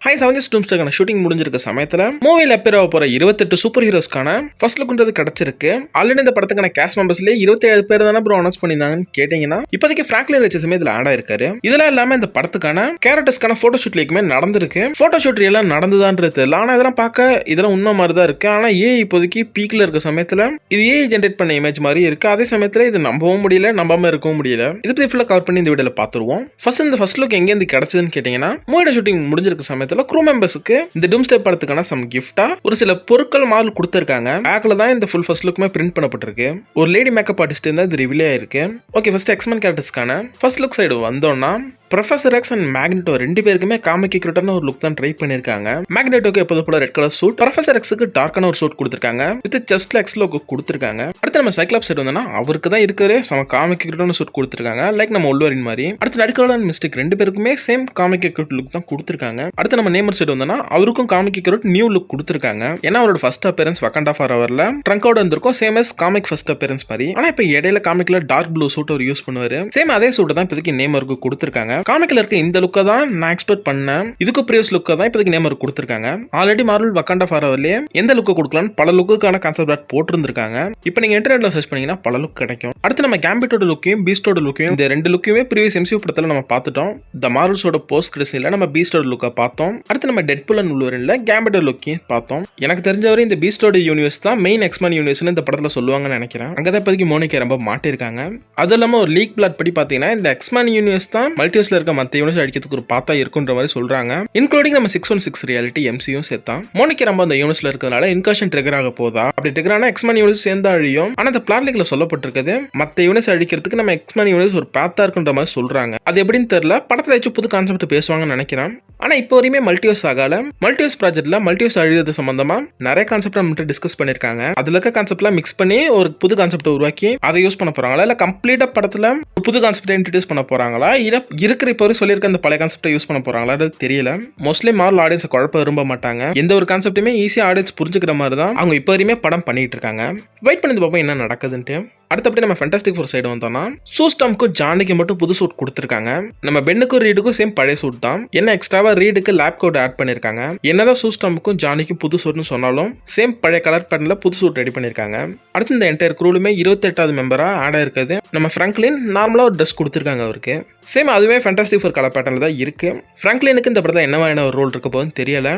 High செவன்ஜஸ் டூம்ஸ்டர்க்கான shooting முடிஞ்சிருக்க சமயத்தில் மூவியில் அப்பேர் ஆக போகிற 28 சூப்பர் ஹீரோஸ்க்கான ஃபர்ஸ்ட் லுக்ன்றது கிடச்சிருக்கு. ஆல்ரெடி இந்த படத்துக்கான கேஸ்ட் மெம்பர்ஸ்லேயே 27 பேர் தானே ப்ரோ அனௌன்ஸ் பண்ணியிருந்தாங்கன்னு கேட்டிங்கன்னா இப்போதைக்கு ஃப்ராங்க்லின் ரிச்சர்ஸுமே இதில் ஆட் ஆயிருக்காரு. இதெல்லாம் இல்லாமல் இந்த படத்துக்கான கேரக்டர்ஸ்க்கான ஃபோட்டோ ஷூட்லேயுமே நடந்திருக்கு. ஃபோட்டோ ஷூட் எல்லாம் நடந்துதான்றது தெரியல. ஆனால் இதெல்லாம் பார்க்க இதெல்லாம் உண்மை மாதிரி தான் இருக்குது. ஆனால் இப்போதைக்கு பீக்கில் இருக்க சமயத்தில் இது ஜென்ரேட் பண்ண இமேஜ் மாதிரி இருக்குது. அதே சமயத்தில் இது நம்பவும் முடியல, நம்பாமல் இருக்கவும் முடியல. இது பற்றி ஃபுல்லாக கவர் பண்ணி இந்த வீடியோவில் பார்த்துருவோம். இந்த ஃபர்ஸ்ட் லுக் எங்கேருந்து கிடச்சதுன்னு கேட்டிங்கன்னா மூவியோட ஷூட்டிங் முடிஞ்சிருக்க சமயத்தில் க்ரூ மெம்பர்ஸுக்கு இந்த டூம்ஸ்டே படத்துக்கான சம் கிஃப்டா ஒரு சில பொருட்கள் மால் கொடுத்திருக்காங்க. பேக்ல தான் இந்த ஃபுல் ஃபர்ஸ்ட் லுக்குமே பிரிண்ட் பண்ணப்பட்டிருக்கு. ஒரு லேடி மேக்கப் ஆர்டிஸ்ட் இருந்தா இது ரிவீல் ஆயிருக்கு. ஓகே, ஃபர்ஸ்ட் எக்ஸ்மேன் கேரக்டர்ஸ்க்கான ஃபர்ஸ்ட் லுக் சைடு வந்தோம்னா ப்ரொஃபசர் எக்ஸ் அண்ட் மேக்னெட்டோ ரெண்டு பேருக்குமே காமிக் கிரூட்டான ஒரு லுக் தான் ட்ரை பண்ணிருக்காங்க. மேக்னெட்டோக்கு எப்போது போல ரெட் கலர் சூட், ப்ரொஃபசர் எக்ஸுக்கு டார்க்கான ஒரு சூட் கொடுத்திருக்காங்க. வித் ஜஸ்ட் எக்ஸ் லோகோ கொடுத்திருக்காங்க. அடுத்து நம்ம சைக்ளாப்ஸ் சைடு வந்தோம்னா அவருக்கு தான் இருக்கிறே சம காமிக் கிரூட்டான சூட் கொடுத்திருக்காங்க. லைக் நம்ம உள்வரின் மாதிரி. அடுத்து நடிகரோட மிஸ்டேக் ரெண்டு பேருக்குமே சேம் காமிக் கிரூட் லுக் தான் கொடுத்திருக்காங்க. அடுத்து நம்ம நேமர் சைடு வந்தோம்னா அவருக்கும் காமிக் கிரூட் நியூ லுக் கொடுத்திருக்காங்க. ஏன்னா அவரோட ஃபர்ஸ்ட் அப்பியரன்ஸ் வக்கண்டா ஃபாரெவர்ல ட்ரங்கோட வந்திருக்கும் same as comic first appearance மாதிரி. ஆனா இப்போ இடையில காமிக்ல டார்க் ப்ளூ சூட் அவர் யூஸ் பண்ணுவாரு. சேம் அதே சூட் தான் இப்போதைக்கு நேமருக்கு கொடுத்திருக்காங்க. காமிக்ல இருக்க இந்த லுக்கை தான் நான் எக்ஸ்பெக்ட் பண்ணேன். இதுக்கு ப்ரீவியஸ் லுக்கை தான் இப்போதைக்கு நேமர் கொடுத்திருக்காங்க. ஆல்ரெடி மார்வல் வக்கண்டா ஃபாரெவர்லயே எந்த லுக்கை கொடுக்கலாம்னு பல லுக்குக்கான கான்செப்ட் ஆர்ட் போட்டிருந்திருக்காங்க. இப்போ நீங்க இன்டர்நெட்ல சர்ச் பண்ணீங்கன்னா பல லுக் கிடைக்கும். அடுத்து நம்ம கேம்பிட்டோட லுக்கையும் பீஸ்டோட லுக்கையும் இந்த ரெண்டு லுக்கையுமே ப்ரீவியஸ் எம்சியூ படத்துல நம்ம பார்த்துட்டோம். த மார்வல்ஸோட போஸ்ட் கிரெடிட்ஸ்ல நம்ம பீஸ்டோட லுக்கை பார்த்தோம். அடுத்து நம்ம டெட்பூல் அண்ட் வூல்வரின்ல கேம்பிட்டோ லுக்கையும் பார்த்தோம். எனக்கு தெரிஞ்சவரை இந்த பீஸ்டோட யூனிவர்ஸ் தான் மெயின் எக்ஸ்மேன் யூனிவர்ஸ்னு இந்த படத்துல சொல்லுவாங்கன்னு நினைக்கிறேன். அங்கதான் இப்போதைக்கு மோனிகா ரொம்ப மாட்டிருக்காங்க. அது இல்லாம ஒரு லீக் பிளாட் படி பாத்தீங்கன்னா இந்த எக்ஸ்மேன் யூனிவர்ஸ் தான் மல்டிவர்ஸ்ல இருக்க மற்ற யூனிவர்ஸ் அடிக்கிறதுக்கு ஒரு பாத்தா இருக்குன்ற மாதிரி சொல்றாங்க. இன்க்ளூடிங் நம்ம 616 ரியாலிட்டி எம்சியும் சேர்த்தா. மோனிகா ரொம்ப அந்த யூனிவர்ஸ்ல இருக்கிறதுனால இன்கர்ஷன் ட்ரிகர் ஆக போதா, அப்படி ட்ரிகர் ஆனா எக்ஸ்மேன் யூனிவர்ஸ் சேர்ந்து அழியும். ஆனா அந்த பிளாட் லீக்ல சொல்லப்பட்டிருக்குது மற்ற யூனிவர்ஸ் அழிக்கிறதுக்கு நம்ம எக்ஸ்மேன் யூனிவர்ஸ் ஒரு பாத்தா இருக்குன்ற மாதிரி சொல்றாங்க. அது எப்படின்னு தெரியல. படத்துல வச்சு புது கான்செப்ட் பேசுவாங்கன்னு நினைக்கிறேன். ஆனா இப்போ வரையுமே மல்டிவர்ஸ் ஆகல. மல்டிவர்ஸ் ப்ராஜெக்ட்ல மல்டிவர்ஸ் அழியது சம்பந்தமா நிறைய கான்செப்ட் நம்ம டிஸ்கஸ் பண்ணிருக்காங்க. அதுல இருக்க கான்செப்ட்லாம் மிக்ஸ் பண்ணி ஒரு புது கான்செப்ட் உருவாக்கி அதை யூஸ் பண்ண போறாங்களா, இல்ல கம்ப்ளீட்டா படத்துல ஒரு புது கான்செப்ட் இன்ட்ரோடியூஸ் பண்ண போறாங்களா, இல்ல இருக்கிற இப்போ சொல்லியிருக்க அந்த பழைய கான்செப்டை யூஸ் பண்ண போறாங்களா தெரியல. மோஸ்ட்லி மார்வல் ஆடியன்ஸ் குழப்ப விரும்ப மாட்டாங்க. எந்த ஒரு கான்செப்ட்டுமே ஈஸியா ஆடியன்ஸ் புரிஞ்சுக்கிற மாதிரி தான் அவங்க இப்போ வரையுமே படம் பண்ணிட்டு இருக்காங்க. வெயிட் பண்ணி பார்ப்போம் என்ன நடக்குதுன்ட்டு. அடுத்தபடி நம்ம ஃபேண்டாஸ்டிக் ஃபோர் சைடு வந்தோம்னா சூஸ்டாம்க்கும் ஜானிக்கு மட்டும் புது சூட் கொடுத்துருக்காங்க. நம்ம பென்னுக்கும் ரீடுக்கும் சேம் பழைய சூட் தான். என்ன எக்ஸ்ட்ராவா ரீடுக்கு லேப் கோட் ஆட் பண்ணிருக்காங்க. என்னதான் சூஸ்டாம்க்கும் ஜானிக்கும் புது சூட்னு சொன்னாலும் சேம் பழைய கலர் பேட்டர்ல புது சூட் ரெடி பண்ணிருக்காங்க. அடுத்து இந்த என்டையர் குரூலுமே 28வது மெம்பரா ஆட் ஆயிருக்குது. நம்ம ஃப்ராங்க்லின் நார்மலா ஒரு ட்ரெஸ் கொடுத்துருக்காங்க அவருக்கு. சேம் அதுவே ஃபேண்டாஸ்டிக் ஃபோர் கலர் பேட்டர்ல தான் இருக்கு. ஃப்ராங்க்லினுக்கு இந்த படத்துல என்ன மாதிரியான ஒரு ரோல் இருக்க போகுதுன்னு தெரியல.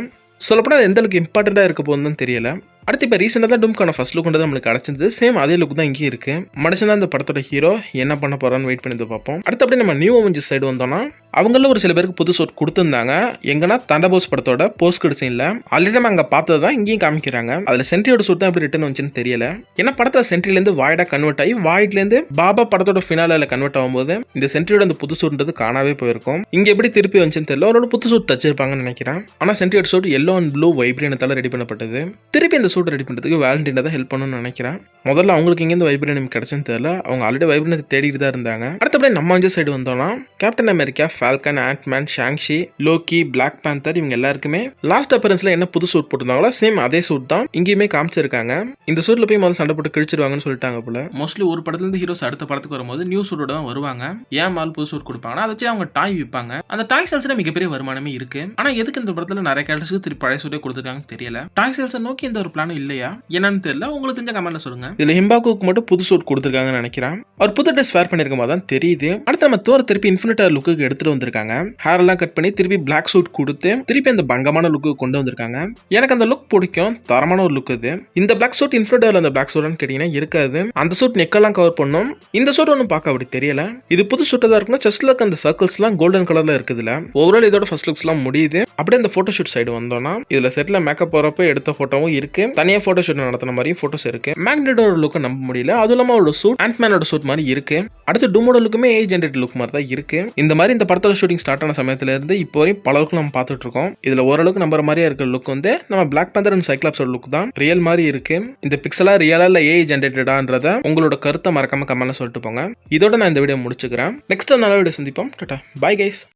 சொல்லப்போனால் எந்த அளவுக்கு இம்பார்ட்டண்டா இருக்க போகுதுன்னு தெரியல. அடுத்து இப்போ ரீசெண்டாக தான் டூம்கான ஃபர்ஸ்ட் லுக் வந்து நம்மளுக்கு கிடைச்சது. சேம் அதே லுக் தான் இங்கே இருக்கு. மனுஷன் தான் இந்த படத்தோட ஹீரோ என்ன பண்ண போறான்னு வெயிட் பண்ணி பார்ப்போம். அடுத்து அப்படியே நம்ம நியூ அவெஞ்சர்ஸ் சைடு வந்தோம்னா அவங்கள ஒரு சில பேருக்கு புது சூட் கொடுத்துருந்தாங்க. எங்கன்னா தண்டர்போல்ட்ஸ் படத்தோட போஸ்ட் கிரெடிட் சீன்ல ஆல்ரெடி நம்ம அங்கே பார்த்தது தான் இங்கேயும் காமிக்கிறாங்க. அதில் சென்ட்ரியோட சூட் தான் எப்படி ரிட்டர்ன் வந்துச்சுன்னு தெரியல. ஏன்னா படத்தில் சென்ட்ரிலேருந்து வாய்டா கன்வெர்ட் ஆகி வாய்ட்லேருந்து பாபா படத்தோட ஃபினாலில் கன்வெர்ட் ஆகும்போது இந்த சென்ட்ரியோட அந்த புது சூட்ன்றது காணாவே போயிருக்கும். இங்கே எப்படி திருப்பி வந்துச்சுன்னு தெரியல. அவரோட புது சூட் தச்சிருப்பாங்கன்னு நினைக்கிறேன். ஆனால் சென்ட்ரியோட சூட் எல்லோ அண்ட் ப்ளூ வைப்ரேனத்தால ரெடி பண்ணப்பட்டது. திருப்பி இந்த சூட் ரெடி பண்ணுறதுக்கு வேலண்டைன் தான் ஹெல்ப் பண்ணணும்னு நினைக்கிறேன். முதல்ல அவங்களுக்கு எங்கேருந்து வைப்ரேனியம் கிடைச்சுன்னு தெரியல. அவங்க ஆல்ரெடி வைப்ரேனியத்தை தேடிட்டு தான் இருந்தாங்க. அடுத்தபடியே நம்ம அஞ்சு சைடு வந்தோம்னா Captain America, Falcon, Ant Man, Shang Chi, Loki, Black Panther இவங்க எல்லாருக்குமே லாஸ்ட் அப்பரன்ஸ்ல என்ன புது சூட் போட்டிருந்தாங்களோ சேம் அதே சூட் தான் இங்கேயுமே காமிச்சிருக்காங்க. இந்த சூட்ல போய் முதல்ல சண்டை போட்டு கிழிச்சிருவாங்கன்னு சொல்லிட்டாங்க போல. மோஸ்ட்லி ஒரு படத்துல இருந்து ஹீரோஸ் அடுத்த படத்துக்கு வரும்போது நியூ சூட்டோட தான் வருவாங்க. ஏன் மால் புது சூட் கொடுப்பாங்கன்னா அதை வச்சு அவங்க டாய் விற்பாங்க. அந்த டாய் சேல்ஸ்ல மிகப்பெரிய வருமானமே இருக்கு. ஆனா எதுக்கு இந்த படத்துல நிறைய கேரக்டர்ஸ்க்கு திருப்பி பழைய சூட்டே கொடுத்துருக்காங்கன்னு தெரியல. டாய் சேல்ஸை நோக்கி இந்த ஒரு பிளானும் இல்லையா என்னன்னு தெரியல. உங்களுக்கு தெரிஞ்ச கமெண்ட்ல சொல்லுங்க. இதுல ஹிம்பாக்குக்கு மட்டும் புது சூட் கொடுத்துருக்காங்கன்னு நினைக்கிறேன். அவர் புது ட்ரெஸ் வேர் பண்ணிருக்க மாதிரி தான் தெரியுது. அடுத்து நம்ம தோர் திருப்பி இன்ஃபினிட்டர் லுக்கு எடுத்துட்டு வந்திருக்காங்க. ஹேர் எல்லாம் கட் பண்ணி திருப்பி பிளாக் சூட் கொடுத்து திருப்பி அந்த பங்கமான லுக்கு கொண்டு வந்திருக்காங்க. எனக்கு அந்த லுக் பிடிக்கும். தரமான ஒரு லுக் இது. இந்த பிளாக் சூட் இன்ஃபினிட்டர்ல அந்த பிளாக் சூட்னு கேட்டீங்கன்னா இருக்காது. அந்த சூட் நெக்கெல்லாம் கவர் பண்ணும். இந்த சூட் ஒன்றும் பார்க்க அப்படி தெரியல. இது புது சூட்டா தான் இருக்கணும். செஸ்ட்ல இருக்க அந்த சர்க்கிள்ஸ் எல்லாம் கோல்டன் கலர்ல இருக்குதுல. ஓவரால் இதோட ஃபர்ஸ்ட் லுக்ஸ் எல்லாம் முடியுது. அப்படியே அந்த போட்டோ ஷூட் சைடு வந்தோம்னா இதுல செட்ல மேக்கப் போறப்ப எடுத்த போட்டோவும் இருக்கு. தனியா போட்டோ ஷூட் நடத்தின மாதிரி போட்டோஸ் இருக்கு. மேக்னெட்டோட லுக்கை நம்ப முடியல. அதுவும் இல்லாம அவரோட சூட் ஆண்ட்மேனோட சூட் மாதிரி இருக்கு. அடுத்து டூமோட லுக்குமே ஜென்ரேட்டட் லுக் மாதிரி தான் இருக்கு. இந்த மாதிரி இந்த படத்தோட ஷூட்டிங் ஸ்டார்ட் ஆன சமயத்துல இருந்து இப்போ வரையும் பல லுக் நம்ம பார்த்துட்டு இருக்கோம். இதுல ஓரளவுக்கு நம்புற மாதிரியா இருக்கிற லுக் வந்து நம்ம பிளாக் பேந்தர் அண்ட் சைக்ளாப்ஸோட லுக் தான் ரியல் மாதிரி இருக்கு. இந்த பிக்சலா ரியலா இல்ல ஜென்ரேட்டடான்றத உங்களோட கருத்தை மறக்காம கமெண்ட்ல சொல்லிட்டு போங்க. இதோட நான் இந்த வீடியோ முடிச்சுக்கிறேன். நெக்ஸ்ட் நல்ல வீடியோ சந்திப்போம். Tata bye guys.